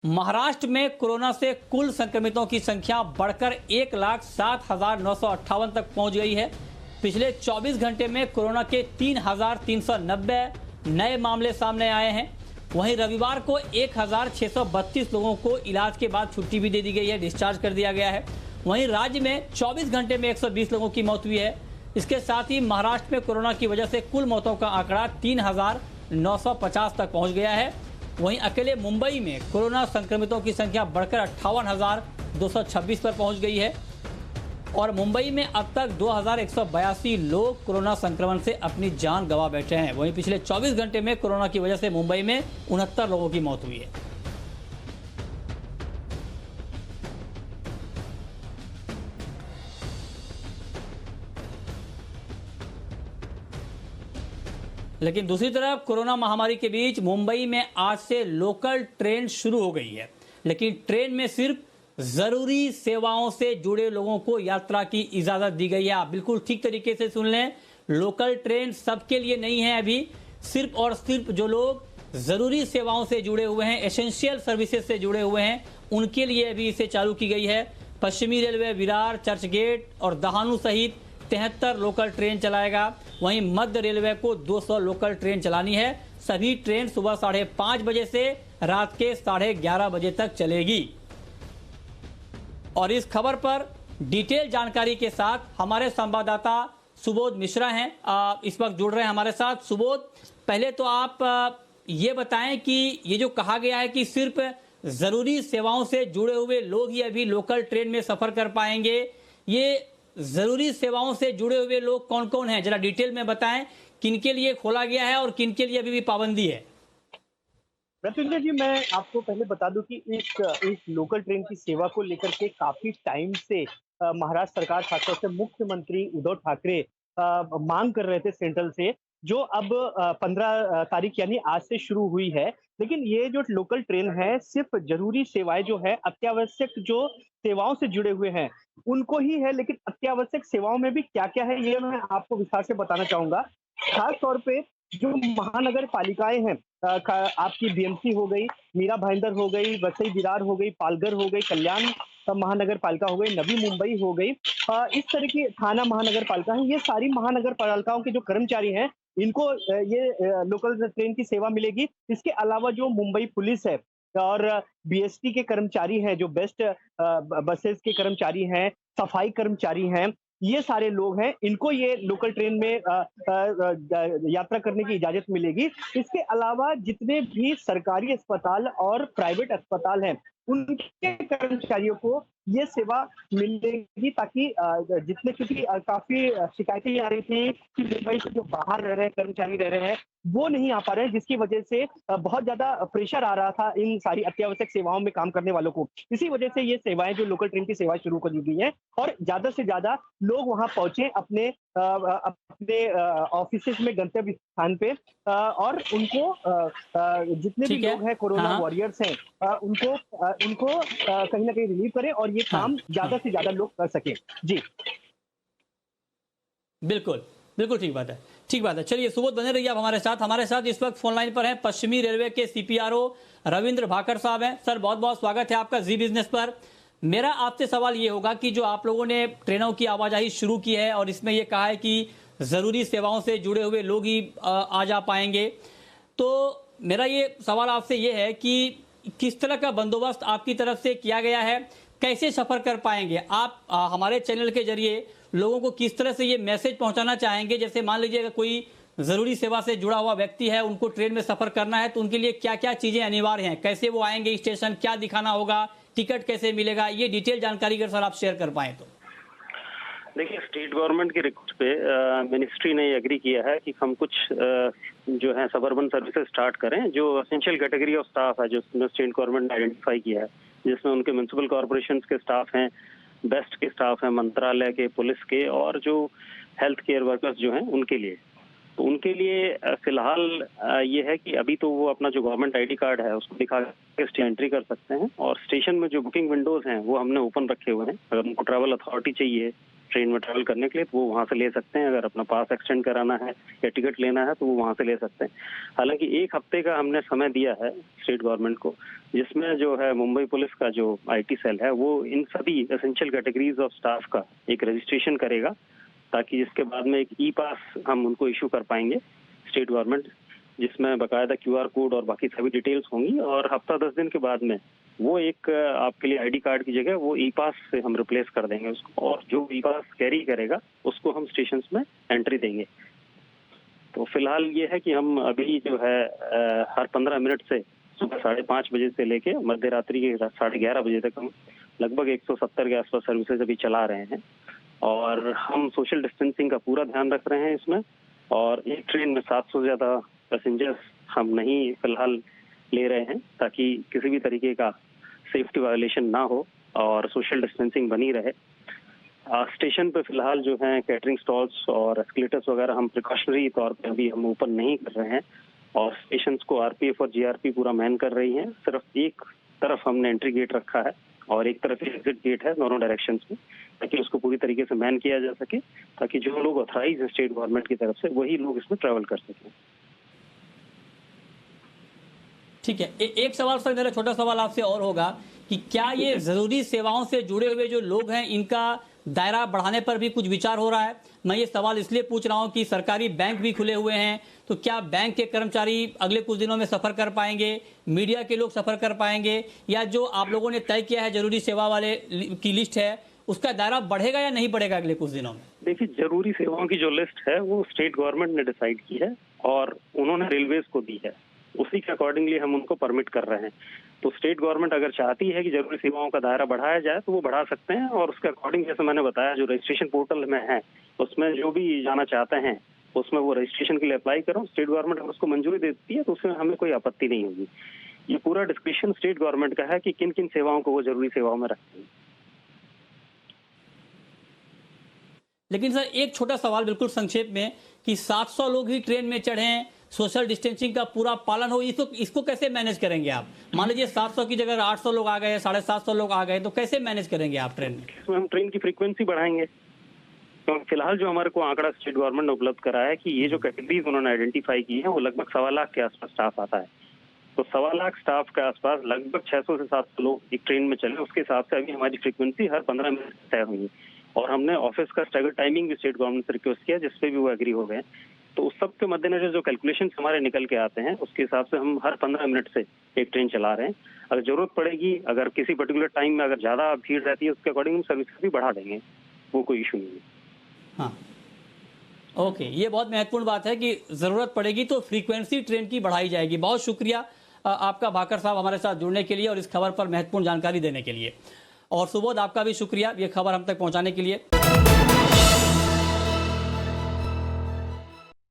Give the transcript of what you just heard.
महाराष्ट्र में कोरोना से कुल संक्रमितों की संख्या बढ़कर 1,07,958 तक पहुंच गई है। पिछले 24 घंटे में कोरोना के 3,390 नए मामले सामने आए हैं। वहीं रविवार को 1,632 लोगों को इलाज के बाद छुट्टी भी दे दी गई है, डिस्चार्ज कर दिया गया है। वहीं राज्य में 24 घंटे में 120 लोगों की मौत हुई है। इसके साथ ही महाराष्ट्र में कोरोना की वजह से कुल मौतों का आंकड़ा 3,950 तक पहुंच गया है। वहीं अकेले मुंबई में कोरोना संक्रमितों की संख्या बढ़कर 58,226 पर पहुंच गई है और मुंबई में अब तक 2,182 लोग कोरोना संक्रमण से अपनी जान गंवा बैठे हैं। वहीं पिछले 24 घंटे में कोरोना की वजह से मुंबई में 69 लोगों की मौत हुई है। लेकिन दूसरी तरफ कोरोना महामारी के बीच मुंबई में आज से लोकल ट्रेन शुरू हो गई है, लेकिन ट्रेन में सिर्फ जरूरी सेवाओं से जुड़े लोगों को यात्रा की इजाजत दी गई है। आप बिल्कुल ठीक तरीके से सुन लें, लोकल ट्रेन सबके लिए नहीं है। अभी सिर्फ और सिर्फ जो लोग जरूरी सेवाओं से जुड़े हुए हैं, एसेंशियल सर्विसेज से जुड़े हुए हैं, उनके लिए अभी इसे चालू की गई है। पश्चिमी रेलवे विरार, चर्चगेट और दहानू सहित 73 लोकल ट्रेन चलाएगा। वहीं मध्य रेलवे को 200 लोकल ट्रेन चलानी है। सभी ट्रेन सुबह 5:30 बजे से रात के 11:30 बजे तक चलेगी। और इस खबर पर डिटेल जानकारी के साथ हमारे संवाददाता सुबोध मिश्रा हैं, इस वक्त जुड़ रहे हैं हमारे साथ। सुबोध, पहले तो आप ये बताएं कि ये जो कहा गया है कि सिर्फ जरूरी सेवाओं से जुड़े हुए लोग ही अभी लोकल ट्रेन में सफर कर पाएंगे, ये जरूरी सेवाओं से जुड़े हुए लोग कौन कौन हैं, जरा डिटेल में बताएं। किनके लिए खोला गया है और किनके लिए अभी भी पाबंदी है? मृत्युंजय जी, मैं आपको पहले बता दूं कि इस लोकल ट्रेन की सेवा को लेकर के काफी टाइम से महाराष्ट्र सरकार, खासतौर से मुख्यमंत्री उद्धव ठाकरे मांग कर रहे थे सेंट्रल से, जो अब 15 तारीख यानी आज से शुरू हुई है। लेकिन ये जो लोकल ट्रेन है, सिर्फ जरूरी सेवाएं जो है, अत्यावश्यक जो सेवाओं से जुड़े हुए हैं उनको ही है। लेकिन अत्यावश्यक सेवाओं में भी क्या क्या है, ये मैं आपको विस्तार से बताना चाहूंगा। खास तौर पे जो महानगर पालिकाएं हैं, आपकी बीएमसी हो गई, मीरा भाईंदर हो गई, वसई विरार हो गई, पालघर हो गई, कल्याण महानगर पालिका हो गई, नवी मुंबई हो गई, इस तरह की थाना महानगर पालिका है। ये सारी महानगर पालिकाओं के जो कर्मचारी हैं, इनको ये लोकल ट्रेन की सेवा मिलेगी। इसके अलावा जो मुंबई पुलिस है और बीएसटी के कर्मचारी हैं, जो बेस्ट बसेस के कर्मचारी हैं, सफाई कर्मचारी हैं, ये सारे लोग हैं, इनको ये लोकल ट्रेन में यात्रा करने की इजाजत मिलेगी। इसके अलावा जितने भी सरकारी अस्पताल और प्राइवेट अस्पताल हैं, उनके कर्मचारियों को ये सेवा मिलेगी, ताकि जितने, क्योंकि काफी शिकायतें आ रही थी कि मुंबई से जो बाहर रह रहे हैं कर्मचारी रह रहे हैं, वो नहीं आ पा रहे हैं, जिसकी वजह से बहुत ज्यादा प्रेशर आ रहा था इन सारी अत्यावश्यक सेवाओं में काम करने वालों को। इसी वजह से ये सेवाएं, जो लोकल ट्रेन की सेवाएं शुरू कर दी गई हैं और ज्यादा से ज्यादा लोग वहां पहुंचे अपने ऑफिसेज में, गंतव्य स्थान पे, और उनको जितने भी लोग हैं, कोरोना वॉरियर्स हैं, उनको कहीं ना कहीं रिलीव करें और ये काम ज्यादा से ज्यादा लोग कर सकें। जी बिल्कुल बिल्कुल, ठीक बात है, ठीक बात है। चलिए सुबोध, बने रहिए आप हमारे साथ इस वक्त फोन लाइन पर हैं पश्चिमी रेलवे के सीपीआरओ रविंद्र भाकर साहब हैं। सर, बहुत बहुत स्वागत है आपका जी बिजनेस पर। मेरा आपसे सवाल ये होगा कि जो आप लोगों ने ट्रेनों की आवाजाही शुरू की है और इसमें यह कहा है कि जरूरी सेवाओं से जुड़े हुए लोग ही आ जा पाएंगे, तो मेरा ये सवाल आपसे ये है कि किस तरह का बंदोबस्त आपकी तरफ से किया गया है, कैसे सफर कर पाएंगे आप? हमारे चैनल के जरिए लोगों को किस तरह से ये मैसेज पहुंचाना चाहेंगे? जैसे मान लीजिए अगर कोई जरूरी सेवा से जुड़ा हुआ व्यक्ति है, उनको ट्रेन में सफर करना है, तो उनके लिए क्या क्या चीजें अनिवार्य हैं, कैसे वो आएंगे स्टेशन, क्या दिखाना होगा, टिकट कैसे मिलेगा, ये डिटेल जानकारी अगर सर आप शेयर कर पाए तो। देखिए, स्टेट गवर्नमेंट की रिक्वेस्ट पे मिनिस्ट्री ने एग्री किया है कि हम कुछ जो है सबर्बन सर्विसेज स्टार्ट करें, जो एसेंशियल कैटेगरी ऑफ स्टाफ है, जो स्टेट गवर्नमेंट ने आइडेंटिफाई किया है, जिसमें उनके म्युनिसिपल कॉर्पोरेशन के स्टाफ हैं, बेस्ट के स्टाफ हैं, मंत्रालय के, पुलिस के, और जो हेल्थ केयर वर्कर्स जो हैं उनके लिए। तो उनके लिए फिलहाल ये है कि अभी तो वो अपना जो गवर्नमेंट आईडी कार्ड है उसको दिखा के एंट्री कर सकते हैं, और स्टेशन में जो बुकिंग विंडोज हैं वो हमने ओपन रखे हुए हैं। अगर उनको ट्रैवल अथॉरिटी चाहिए ट्रेन में ट्रैवल करने के लिए, तो वो वहाँ से ले सकते हैं। अगर अपना पास एक्सटेंड कराना है या टिकट लेना है तो वो वहाँ से ले सकते हैं। हालांकि 1 हफ्ते का हमने समय दिया है स्टेट गवर्नमेंट को, जिसमें जो है मुंबई पुलिस का जो IT सेल है वो इन सभी एसेंशियल कैटेगरीज ऑफ स्टाफ का एक रजिस्ट्रेशन करेगा, ताकि इसके बाद में एक E-पास हम उनको इशू कर पाएंगे स्टेट गवर्नमेंट, जिसमें बाकायदा QR कोड और बाकी सभी डिटेल्स होंगी। और हफ्ता 10 दिन के बाद में वो एक आपके लिए ID कार्ड की जगह वो E-पास से हम रिप्लेस कर देंगे उसको, और जो E-पास कैरी करेगा उसको हम स्टेशन में एंट्री देंगे। तो फिलहाल ये है कि हम अभी जो है हर 15 मिनट से सुबह 5:30 बजे से लेके मध्य रात्रि के 11:30 बजे तक हम लगभग 170 के आसपास सर्विसेज अभी चला रहे हैं। और हम सोशल डिस्टेंसिंग का पूरा ध्यान रख रहे हैं इसमें। और एक ट्रेन में 700 से ज़्यादा पैसेंजर्स हम नहीं फिलहाल ले रहे हैं, ताकि किसी भी तरीके का सेफ्टी वायलेशन ना हो और सोशल डिस्टेंसिंग बनी रहे। स्टेशन पे फिलहाल जो है कैटरिंग स्टॉल्स और एस्केलेटर्स वगैरह हम प्रिकॉशनरी तौर पे अभी हम ओपन नहीं कर रहे हैं। और स्टेशन को RPF और GRP पूरा मैन कर रही हैं। सिर्फ एक तरफ हमने एंट्री गेट रखा है और एक तरफ एग्जिट गेट है दोनों डायरेक्शंस में, ताकि उसको पूरी तरीके से मैन किया जा सके, ताकि जो लोग ऑथराइज है स्टेट गवर्नमेंट की तरफ से वही लोग इसमें ट्रैवल कर सकें। ठीक है, एक सवाल सर, मेरा छोटा सवाल आपसे और होगा कि क्या ये जरूरी सेवाओं से जुड़े हुए जो लोग हैं इनका दायरा बढ़ाने पर भी कुछ विचार हो रहा है? मैं ये सवाल इसलिए पूछ रहा हूं कि सरकारी बैंक भी खुले हुए हैं, तो क्या बैंक के कर्मचारी अगले कुछ दिनों में सफर कर पाएंगे, मीडिया के लोग सफर कर पाएंगे, या जो आप लोगों ने तय किया है जरूरी सेवा वाले की लिस्ट है उसका दायरा बढ़ेगा या नहीं बढ़ेगा अगले कुछ दिनों में? देखिए, जरूरी सेवाओं की जो लिस्ट है वो स्टेट गवर्नमेंट ने डिसाइड की है और उन्होंने रेलवेज को दी है, उसी के अकॉर्डिंगली हम उनको परमिट कर रहे हैं। तो स्टेट गवर्नमेंट अगर चाहती है कि जरूरी सेवाओं का दायरा बढ़ाया जाए तो वो बढ़ा सकते हैं, और उसके अकॉर्डिंग जैसे मैंने बताया जो रजिस्ट्रेशन पोर्टल में है उसमें जो भी जाना चाहते हैं उसमें वो रजिस्ट्रेशन के लिए अप्लाई करो। स्टेट गवर्नमेंट अगर उसको मंजूरी देती है तो उसमें हमें कोई आपत्ति नहीं होगी। ये पूरा डिस्क्रिप्शन स्टेट गवर्नमेंट का है कि किन किन सेवाओं को वो जरूरी सेवाओं में रखते हैं। लेकिन सर एक छोटा सवाल बिल्कुल संक्षेप में कि 700 लोग ही ट्रेन में चढ़े, सोशल डिस्टेंसिंग का पूरा पालन हो, इसको कैसे मैनेज करेंगे आप? मान लीजिए 700 की जगह 800 लोग आ गए, 750 लोग आ गए, तो कैसे मैनेज करेंगे आप ट्रेन में? इसमें हम ट्रेन की फ्रीक्वेंसी बढ़ाएंगे। तो फिलहाल जो हमारे को आंकड़ा स्टेट गवर्नमेंट ने उपलब्ध करा है कि ये जो कैटेगरीज उन्होंने आइडेंटिफाई की है वो लगभग 1.25 लाख के आसपास स्टाफ आता है। तो 1.25 लाख स्टाफ के आसपास लगभग 600 से 700 लोग एक ट्रेन में चले, उसके हिसाब से अभी हमारी फ्रीक्वेंसी हर 15 मिनट तय हुई। और हमने ऑफिस का स्टैगर्ड टाइमिंग भी स्टेट गवर्नमेंट से रिक्वेस्ट किया, जिसपे भी वो एग्री हो गए। तो उस सब के मद्देनजर जो कैलकुलेशन हमारे निकल के आते हैं उसके हिसाब से हम हर 15 मिनट से एक ट्रेन चला रहे हैं। अगर जरूरत पड़ेगी, अगर किसी पर्टिकुलर टाइम में अगर ज्यादा भीड़ रहती है उसके अकॉर्डिंग हम सर्विस भी बढ़ा देंगे, वो कोई इशू नहीं है। हाँ, ओके, ये बहुत महत्वपूर्ण बात है कि जरूरत पड़ेगी तो फ्रीक्वेंसी ट्रेन की बढ़ाई जाएगी। बहुत शुक्रिया आपका भाकर साहब हमारे साथ जुड़ने के लिए और इस खबर पर महत्वपूर्ण जानकारी देने के लिए। और सुबोध, आपका भी शुक्रिया ये खबर हम तक पहुंचाने के लिए।